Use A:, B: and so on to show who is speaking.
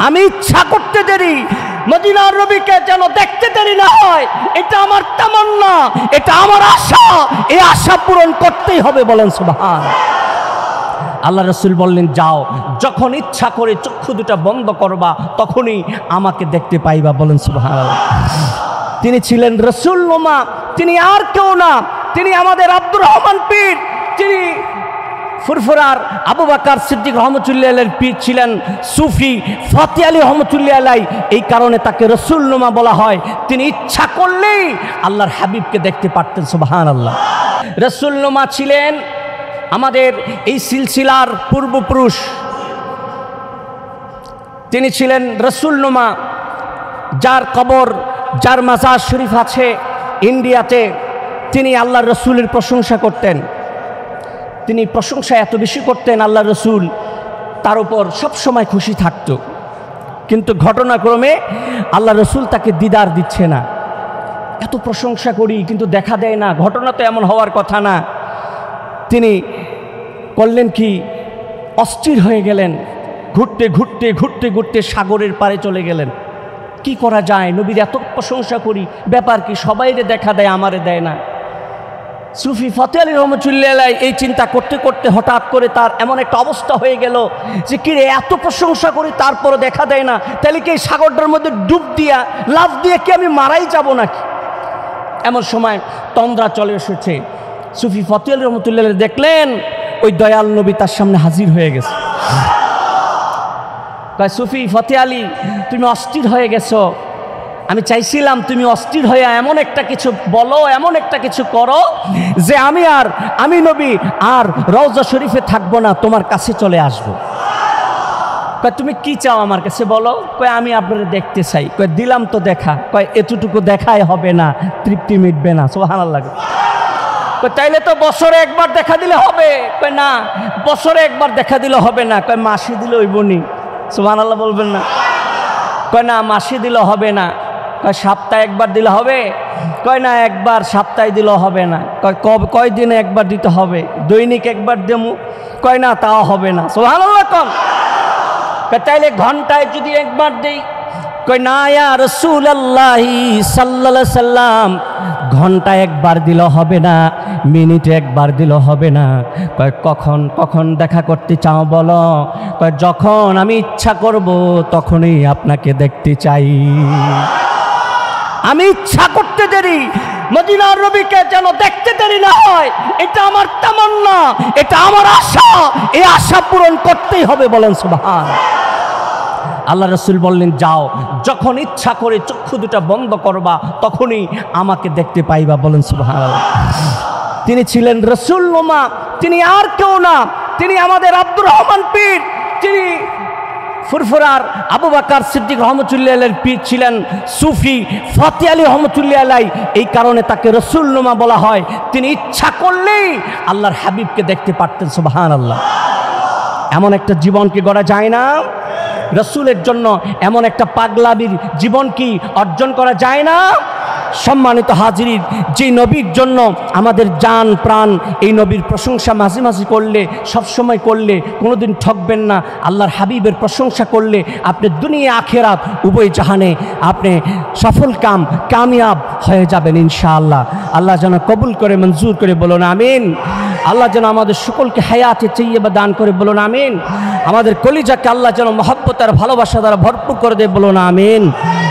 A: আমি ইচ্ছা করতে দেরি মদিনার নবীকে যেন দেখতে দেরি না হয়, এটা আমার তামান্না, এটা আমার আশা। এই আশা পূরণ করতেই হবে, বলেন সুবহান। আল্লাহ রাসূল বললেন, যাও, যখন ইচ্ছা করে চক্ষু দুটা বন্ধ করবা তখনই আমাকে দেখতে পাইবা, বলেন সুবহানাল্লাহ। তিনি ছিলেন রাসূল নুমা, তিনি আর কেউ না, তিনি আমাদের আব্দুর রহমান পীর। তিনি ফুরফুরার আবু বকর সিদ্দিক রহমতুল্লাহ আলাইহির পীর ছিলেন, সুফি ফতে আলী রহমতুল্লাহ আলাইহি। এই কারণে তাকে রাসূল নুমা বলা হয়। তিনি ইচ্ছা করলেই আল্লাহর হাবিবকে দেখতে পারতেন, সুবহানাল্লাহ। রাসূল নুমা ছিলেন আমাদের এই সিলসিলার পূর্বপুরুষ। তিনি ছিলেন রাসূল নুমা, যার কবর, যার মাজার শরীফ আছে ইন্ডিয়াতে। তিনি আল্লাহর রাসূলের প্রশংসা করতেন। তিনি প্রশংসা এত বেশি করতেন, আল্লাহ রাসূল তার উপর সবসময় খুশি থাকত। কিন্তু ঘটনাক্রমে আল্লাহ রাসূল তাকে দিদার দিচ্ছে না। এত প্রশংসা করি কিন্তু দেখা দেয় না, ঘটনা তো এমন হওয়ার কথা না। তিনি করলেন কি, অস্থির হয়ে গেলেন, ঘুরতে ঘুরতে ঘুরতে ঘুরতে সাগরের পাড়ে চলে গেলেন। কি করা যায়, নবীর এত প্রশংসা করি, ব্যাপার কি, সবাইরে দেখা দেয়, আমারে দেয় না। সুফি ফতে আলী রহমতুল্লাহ আলাইহি এই চিন্তা করতে করতে হঠাৎ করে তার এমন একটা অবস্থা হয়ে গেল যে কিরে, এত প্রশংসা করি তারপরও দেখা দেয় না, তাহলে কি এই সাগরটার মধ্যে ডুব দিয়া লাফ দিয়ে কি আমি মারাই যাব নাকি? এমন সময় তন্দ্রা চলে এসেছে। সুফি ফতে আলী রহমতুল্লাহ আলাইহি দেখলেন ওই দয়াল নবী তার সামনে হাজির হয়ে গেছে। কয়, সুফি ফতে আলী, তুমি অস্থির হয়ে গেছো। আমি চাইছিলাম তুমি অস্থির হয়ে এমন একটা কিছু বলো, এমন একটা কিছু করো যে আমি নবী আর রওজা শরীফে থাকবো না, তোমার কাছে চলে আসবো। কয়, তুমি কি চাও আমার কাছে বলো? কয়, আমি আপনারা দেখতে চাই। কয়, দিলাম তো দেখা। কয়, এতটুকু দেখাই হবে না, তৃপ্তি মিটবে না। সুবহানাল্লাহ। কয়, তাইলে তো বছরে একবার দেখা দিলে হবে। কয়, না, বছরে একবার দেখা দিলে হবে না। কয়, মাসে দিলে হইব নি? সুবহানাল্লাহ বলবেন না? কয়, না, মাসে দিলে হবে না। কয়, সপ্তাহে একবার দিলে হবে? কয়, না, একবার সপ্তাহে দিলেও হবে না। কয় দিনে একবার দিতে হবে? দৈনিক একবার দেবো? কয়, না, তাও হবে না। সুবহানাল্লাহ কম। কয়, তাইলে ঘন্টায় যদি একবার দেই? কয়, না ইয়া রাসূলুল্লাহ সাল্লাল্লাহু আলাইহি সাল্লাম, ঘন্টায় একবার দিলেও হবে না, মিনিটে একবার দিলেও হবে না। কয়, কখন দেখা করতে চাও বলো? কয়, যখন আমি ইচ্ছা করব তখনই আপনাকে দেখতে চাই। আমি ইচ্ছা করতে দেরি মদিনার নবীকে যেন দেখতে দেরি না হয়, এটা আমার তামান্না, এটা আমার আশা। এই আশা পূরণ করতেই হবে, বলেন সুবহান। আল্লাহ রাসূল বললেন, যাও, যখন ইচ্ছা করে চক্ষু দুটা বন্ধ করবা তখনই আমাকে দেখতে পাইবা, বলেন সুবহানাল্লাহ। তিনি ছিলেন রাসূল নুমা, তিনি আর কেউ না, তিনি আমাদের আব্দুর রহমান পীর। তিনি ফুরফুরার আবু বকর সিদ্দিক রহমতুল্লাহ আলাইহির পীর ছিলেন, সুফি ফতে আলী রহমতুল্লাহ আলাইহি। এই কারণে তাকে রাসূল নুমা বলা হয়। তিনি ইচ্ছা করলেই আল্লাহর হাবিবকে দেখতে পারতেন, সুবহানাল্লাহ। এমন একটা জীবন কি গড়া যায় না? রাসূলের জন্য এমন একটা পাগলামির জীবন কি অর্জন করা যায় না? সম্মানিত হাজির, যে নবীর জন্য আমাদের জান প্রাণ, এই নবীর প্রশংসা মাঝে মাঝে করলে, সবসময় করলে কোনোদিন ঠকবেন না। আল্লাহর হাবিবের প্রশংসা করলে আপনি দুনিয়া আখেরাত উভয় জাহানে আপনি সফল কামিয়াব হয়ে যাবেন ইনশাআল্লাহ। আল্লাহ যেন কবুল করে মঞ্জুর করে, বলুন আমিন। আল্লাহ যেন আমাদের সকলকে হায়াতে তাইয়্যিবা দান করে, বলুন আমিন। আমাদের কলিজাকে আল্লাহ যেন মহব্বত আর ভালোবাসা দ্বারা ভরপুর করে দেয়, বলুন আমিন।